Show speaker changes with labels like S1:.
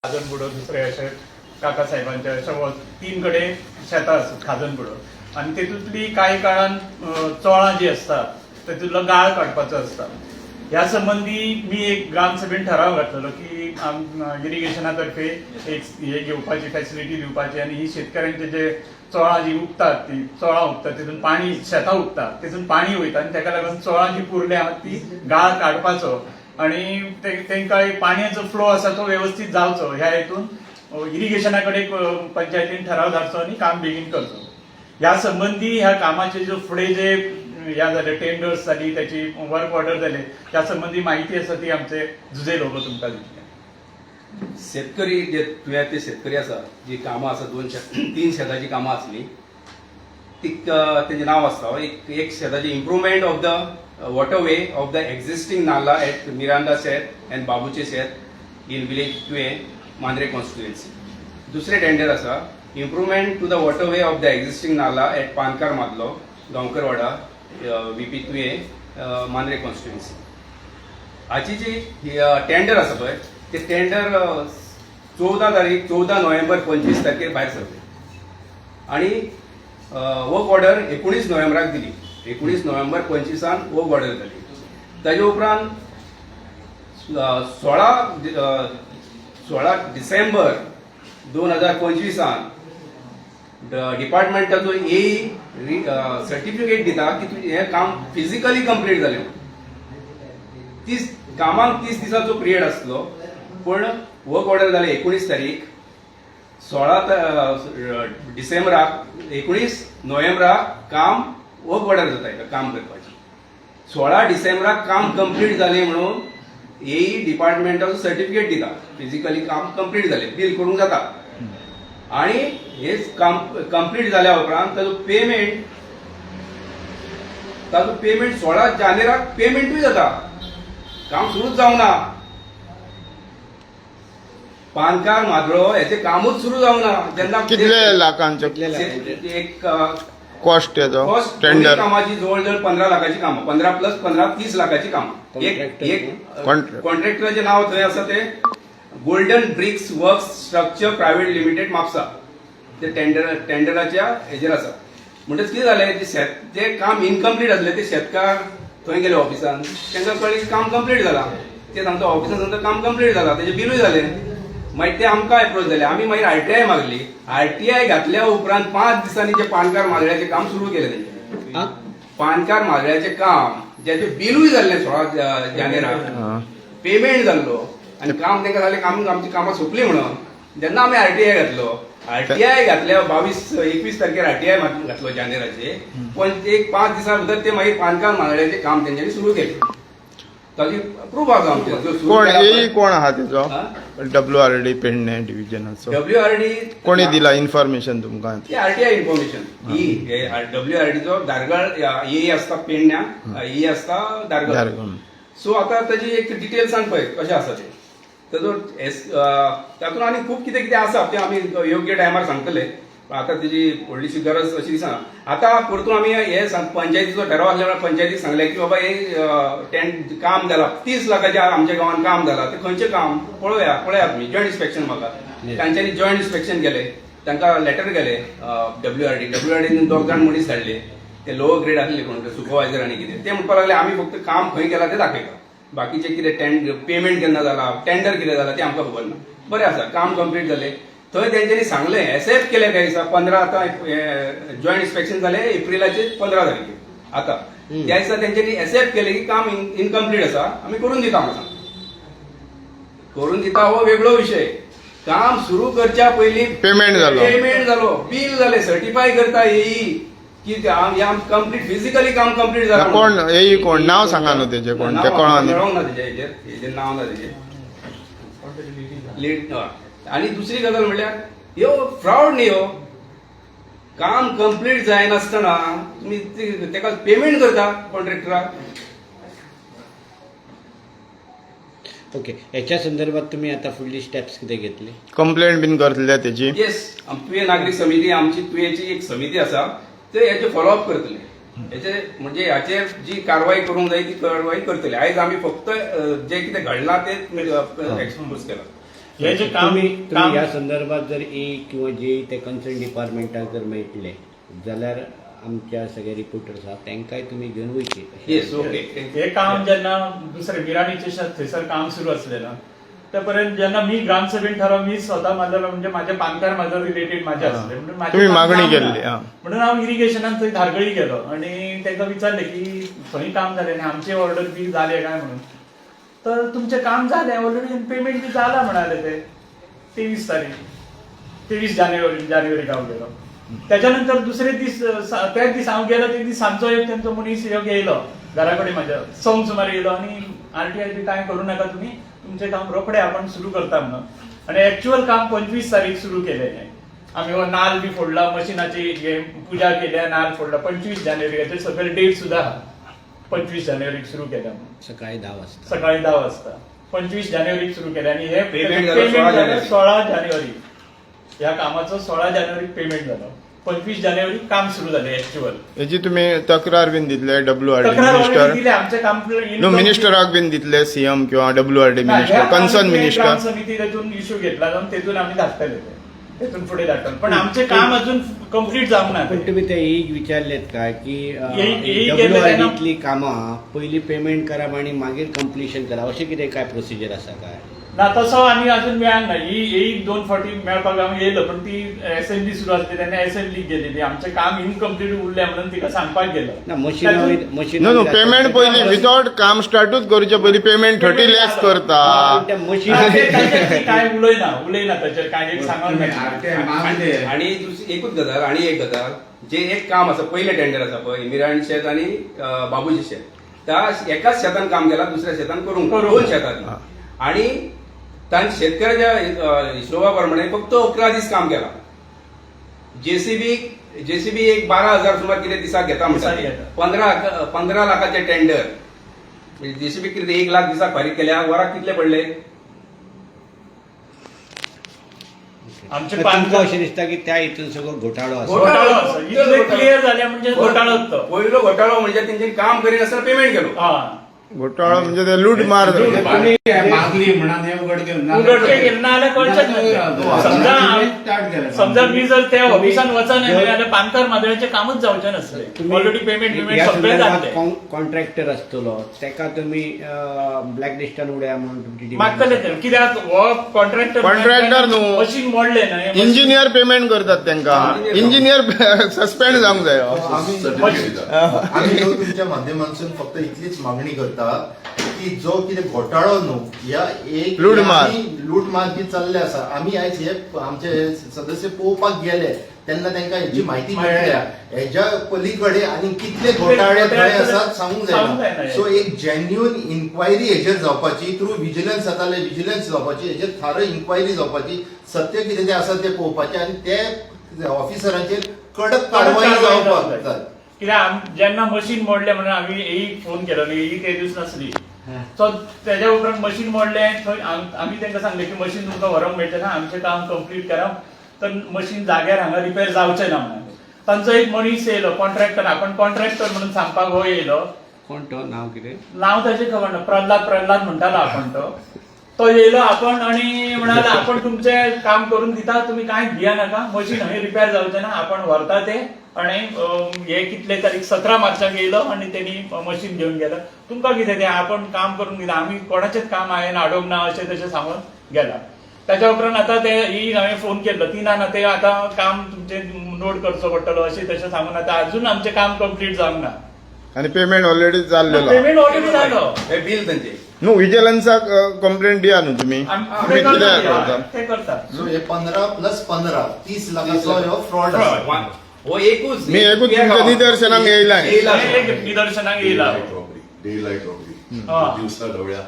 S1: खाजनबुडो दुसरे असे काका साहेबांचे अशा 3 कडेन शेतां आसात खाजनबुडो आणि तेतूंतली कांय काळान चोळां जी असतात तेतूंतलो गाळ काडपाचो असता. ह्या संबंधी मी एक ग्रामसभेन ठराव घातलेलो की इरिगेशना तर्फे एक हे घेवपाची फॅसिलिटी दिवपाची आणि ही शेतकऱ्यांचे जे चोळां जी उगतात ती चोळां उगतात तितून पाणी शेतां उगतात तितून पाणी वयता आणि ताका लागून चोळां जी पुरले आहात ती गाळ काडपाचो आणि तांकां पाण्याचो फ्लो आसा तो व्यवस्थित जावचो ह्या हेतून इरिगेशना कडेन पंचायतीन ठराव धाडचो आणि काम बेगीन करचो. ह्या संबंधी ह्या कामाचे जो फुडें जे ह्या जाले टेंडर्स जाली त्याची वर्क ऑर्डर जाले त्या संबंधी माहिती आसा ती आमचे जुजे लोक तुमकां दितले.
S2: शेतकरी जे तुवें ते शेतकरी आसा जी कामां आसा 2-3 शेताची कामां आसली ती तेजें नांव आसता एक शेताची improvement of the waterway of the existing नाला एट मिरांडा शेत एंड बाबूचे शेत in village Tuem Mandrem constituency. दुसरें टेंडर आसा improvement to the waterway of the existing नाला at Pankar Madlo Gaonkarwada VP Tuem Mandrem constituency. हाची जी टेंडर आसा पळय ते टेंडर 14 नोव्हेंबर 25 तारखेर भायर सरले आणि वर्क ऑर्डर 19 नोव्हेंबराक दिली. 19 नोव्हेंबर 25 वर्क ऑर्डर जाली. ताजे उपरांत 16 डिसेंबर 2025 डिपार्टमेंटाचो सर्टिफिकेट दिता की तुजें हें काम फिजिकली कंप्लीट जालें. कामाक 30 दिसाचो पिरियड आसलो पूण वर्क ऑर्डर जाले 19 तारीख. 16 डिसेंबराक 19 नोव्हेंबराक काम वर्क ऑर्डर जाता काम करपाची. 16 डिसेंबराक काम कंप्लीट जालें म्हणून डिपार्टमेंटाचो सर्टिफिकेट दिता फिजिकली काम कंप्लीट जालें बिल करूंक जाता. आणि हे काम कंप्लीट जाल्या उपरांत ताजो पेमेंट 16 जानेराक पेमेंटूय जाता. काम सुरूच जावंक ना. पानकार मादळो हेचे कामूच सुरू जावंक ना. जेन्ना
S3: कितले लाखांचे
S2: एक
S3: कॉस्ट येतो टेंडर
S2: कामाची जवळ 15 लाखाची कामां 15 + 15 30 लाखाची कामां. एक कॉन्ट्रॅक्टराचें नाव थंय आसा ते golden bricks works structure private limited Mapusa. ते टेंडराच्या हेजेर आसा. म्हणटच कितें जालें जे काम इनकम्प्लीट आसलें ते शेतकार थंय गेले ऑफिसान तांकां कळ्ळें की काम कंप्लीट जाला. ते सांगता ऑफिसान सांगता काम कंप्लीट जाला तेजें बिलूय जालें. मागीर ते आमकां एप्रोच जाले. आमी मागीर RTI मागली. RTI घातल्या उपरांत 5 दिसांनी जे पानकार माजळ्याचें काम सुरू केलें तेंच्यानी. पानकार माजळ्याचें काम ज्याचें बिलूय जाल्लें 16 जानेराक पेमेंट जाल्लो आणि काम तांकां जालें आमची कामां सोंपलीं म्हणून. जेन्ना आमी RTI घातलो RTI घातल्या 21 तारखेर RTI घातलो जानेराचे. पण एक 5 दिसां भितर ते मागीर पानकार माजळ्याचें काम तेंच्यांनी सुरू केलें. ताजी प्रूफ आसा आमचे.
S3: कोण आहा तेजो WRD पेडणे डिव्हिजनाचो
S2: WRD
S3: कोणी दिला इन्फॉर्मेशन तुमकां?
S2: RTI information. WRDचो दारगळ आसता पेडण्या आसता दारगळ. सो आता ताजी एक डिटेल सांग पळय कशें आसा तें. ताजो तातूंत आनी खूब कितें कितें आसा तें आमी योग्य टायमार सांगतले. आतां तेजी व्हडलीशी गरज अशी दिसना. आतां परतून आमी हे पंचायतीचो ठराव आसल्या पंचायतीक सांगलें की बाबा हे काम जालां 30 लाखाचें आमच्या गांवांत काम जालां. तें खंयचें काम पळयात तुमी. जॉयंट इन्स्पेक्शन म्हाका तांच्यांनी जॉयंट इन्स्पेक्शन केलें. तांकां लेटर गेलें WRDन 2 जाण मनीस धाडले. ते लोअर ग्रेड आसले कोण सुपरवायझर आनी कितें ते म्हणपाक लागले आमी फक्त काम खंय केलां तें दाखयता. बाकीचें कितें पेमेंट केन्ना जाला टेंडर कितें जाला तें आमकां खबर ना. बरें आसा काम कंप्लीट जालें. थंय तेंच्यांनी सांगलें एक्सेप्ट केलें काही दिसा 15 आतां जॉयंट इन्स्पेक्शन जालें एप्रिलाचे 15 तारखेर. आतां त्या दिसा तेंच्यांनी एक्सेप्ट केलें की काम इनकम्प्लीट आसा आमी करून दिता म्हणून. करून दिता हो वेगळो विशय. काम सुरू करच्या पयलीं पेमेंट जालो बिल जालें सर्टिफाय करता की कंप्लीट फिजिकली काम कंप्लीट जालां.
S3: कोण नाव सांगा न्हू तेजें कोण ते कळना
S2: ना तेजेर नांव ना तेजें. आणि दुसरी गजाल म्हणल्यार ह्यो फ्रॉड न्ही. ह्यो काम कंप्लीट जायनासतना तुमी तेका पेमेंट करता कॉन्ट्रॅक्टराक.
S4: ओके ह्याच्या संदर्भात तुम्ही आता फुडली स्टेप्स किती घेतली?
S3: कंप्लेंट बीन करतले तेजी?
S2: येस तुवें नागरीक समिती आमची तुवेंची एक समिती आसा ते हेचे फॉलोअप करतले. हेचे म्हणजे हाचेर जी कारवाई करूंक जाय ती कारवाई करतले. आयज आमी फक्त जे कितें घडलां तें एक्सपोज केलां.
S1: हे जे काम
S4: तुम्ही ह्या संदर्भात जर किंवा जे ते कन्सर्न डिपार्टमेंटाक जर मेळटले जाल्यार आमच्या सगळे रिपोर्टर्स आहात तांकांय तुम्ही घेवन वयचे.
S2: येस ओके
S1: हे काम जेन्ना दुसरे बिराणीचे थंयसर काम सुरू असलेलं त्या पर्यंत जेन्ना मी ग्रामसभेन ठराव मी स्वतः माझं म्हणजे माझे पानकार माझं रिलेटेड माझे असले म्हणजे माझे
S3: तुम्ही
S1: काम
S3: मागणी
S1: काम
S3: केल्ली,
S1: ना.
S3: हा.
S1: म्हणून हांव इरिगेशनान थंय धारगळी गेलो आणि तांकां विचारले की खंय काम जालें आनी आमचे ऑर्डर बी जाले काय म्हणून तर तुमचे काम झाले ऑलरेडी पेमेंट बी जाला म्हणाले ते 23 तारीख 23 जानेवारी हांव गेलो. त्याच्यानंतर दुसरे दीस त्याच दीस हांव गेलो ते दीस सांजचो एक तेंचो मनीस येयलो घरा कडेन म्हाज्या संक सुमार येयलो आणि RTI बी काय करू नका तुम्ही तुमचे काम रोखडे आपण सुरू करता म्हणून आणि ऍक्च्युअल काम 25 तारीख सुरू केले आम्ही हो नाल बी फोडला मशिनाची पूजा केल्या नाल फोडला 25 जानेवारी सगळे डेट सुद्धा 25 जानेवारी सुरू केल्या
S4: सकाळी 10 वाजता.
S1: सकाळी 10 वाजता 25 जानेवारी सुरू केले आणि हे
S2: Payment झालं 16 जानेवारी.
S1: 16 जानेवारी या कामाचं 16 जानेवारी पेमेंट झालं 25 जानेवारी काम सुरू झाले ऍक्च्युअल.
S3: हेची तुम्ही तक्रार बीन दितले WRD
S1: तक्रार
S3: मिनिस्टर
S1: already दिली आमचे काम
S3: नो मिनिस्टराक बीन दितले CM किंवा WRD मिनिस्टर कन्सर्न मिनिस्टर
S1: समिती त्यातून इश्यू घेतला जाऊन तेथून आम्ही धाडटले तेथून पुढे धाडटले पण आमचे काम अजून कम्प्लीट जावंक ना.
S4: पण तुम्ही ते विचारलेत काय की
S1: केलं तेन्ना-
S4: WRDतली कामां पयली पेमेंट करप आणि मागीर कंप्लिशन करप अशें कितें काय प्रोसिजर आसा काय?
S1: ना तसं आम्ही अजून मेळाक ना ही 2 फावटी मेळपाक आम्ही येयलो पण ती असेंब्ली सुरू आसली तेन्ना असेंब्लीक गेलेली आमचे काम इनकम्प्लीट उरले म्हणून तिका सांगपाक गेलो
S4: ना मशीन
S3: नो पेमेंट पयली विदाउट काम स्टार्टूच करचे पयली पेमेंट 30 लॅक्स करता.
S4: मशीन
S1: ताचेर काय उलयना ताचेर काय एक सांगून
S2: आणि दुसरी एकूच गजाल आणि एक गजाल जे एक काम आसा पयले टेंडर आसा पळय मिराण शेत आणि बाबूजी शेत त्या एकाच शेतान काम केला दुसऱ्या शेतान करूंक 2 शेतांनी आणि तांणी शेतकऱ्याच्या हिशोबा प्रमाणे फक्त 11 दीस काम केला. जेसीबी एक 12,000 सुमार कितें दिसाक घेता म्हणटा 15 लाखाचे टेंडर जेसीबी कितें 1 लाख दिसाक फारीक केल्या वराक कितले पडले?
S1: आमचे
S4: तुमकां अशें दिसता की त्या हितून सगळो घोटाळो आसा.
S1: घोटाळो आसा. इतले क्लियर जाले म्हणजे घोटाळोच तो.
S2: पयलो घोटाळो म्हणजे तेंच्यानी काम करिनासतना पेमेंट केलो.
S1: हा
S3: घोटाळो म्हणजे ते लूट मार
S5: मागणी म्हणून हे उघड केलं
S1: उघडके गेले ना जाल्यार कळचेच समजा मी जर त्या ऑफिसान वचना जाल्यार पानकार मादळ्याचे कामच जावचे नासले ऑलरेडी पेमेंट सगळे जातले.
S4: कॉन्ट्रॅक्टर आसतलो तेका तुम्ही ब्लॅक लिस्टान उडया म्हणून तुमची
S1: मागतले ते कित्याक हो
S3: Contractor न्हू.
S1: मशीन मोडले ना
S3: इंजिनियर पेमेंट करतात त्यांना इंजिनियर सस्पेंड जावंक जाय.
S6: आम्ही ह्यो तुमच्या माध्यमांतून फक्त इतलीच मागणी करता की जो कितें घोटाळो न्हू या एक
S3: लूटमार.
S6: लूटमार जी चल्ले आसा आम्ही आयज हे आमचे सदस्य पळोवपाक गेले तेन्ना तांकां हेची म्हायती मेळ्ळ्या हेच्या पलीकडे आनी कितले घोटाळे थंय आसात सांगूंक जायना. सो एक जेन्युअन इन्क्वायरी हेचेर जावपाची थ्रू विजिलन्स जाताले विजिलन्स जावपाची हेचेर थारो इन्क्वायरी जावपाची सत्य कितें तें आसा तें पळोवपाचें आनी ते ऑफिसरांचेर कडक कारवाई जावपाक जाय.
S1: कित्याक जेन्ना मशीन मोडले म्हणून आम्ही एक फोन केलो न्ही ते दीस नासली सो तेज्या उपरांत मशीन मोडले थंय आमी तांकां सांगले की मशीन तुमकां व्हरोंक मेळचें ना आमचें काम कंप्लीट करप तर मशीन जाग्यार हांगा रिपेर जावचें ना म्हणून तांचो एक मनीस येयलो कॉन्ट्रॅक्टर आपण कॉन्ट्रॅक्टर म्हणून सांगपाक हो येयलो.
S4: कोण तो नाव कितें
S1: नाव ताचें खबर ना प्रल्हाद म्हणटालो आपण तो येयलो आपण आणि म्हणाले आपण तुमचे काम करून दिता तुम्ही काय भिया नाका मशीन हांगा रिपेर जावचें ना आपण व्हरता ते आणि हे कितले तारीख 17 मार्चाक येयलो आणि त्यांनी मशीन घेऊन गेलो. तुमकां कितें तें आपण काम करून दिता आम्ही कोणाचेच काम हांवें हाडूंक ना अशें तशें सांगून गेला. त्याच्या उपरांत आता ते हांवें फोन केल्लो ती ना ते आता काम तुमचे नोट करचो पडटलो अशें तशें सांगून आता अजून आमचें काम कंप्लीट जावंक ना
S3: आणि पेमेंट ऑलरेडी जाल्लेलो.
S1: पेमेंट ऑलरेडी जालो.
S2: हे बिल तांचे
S3: न्हू विजिलन्साक कंप्लेंट दिया न्हू तुम्ही
S1: आम्ही
S3: कितें करता.
S1: ते करतात.
S6: सो हे 15 + 15 30 लाखाचो ह्यो फ्रॉड आसा.
S2: हो एकूच
S3: मी एकूच तुमच्या निदर्शनाक येयला.
S1: निदर्शनाक येयला.
S5: डे लाईट रॉबरी
S1: हा.
S5: दिवसा ढवळ्या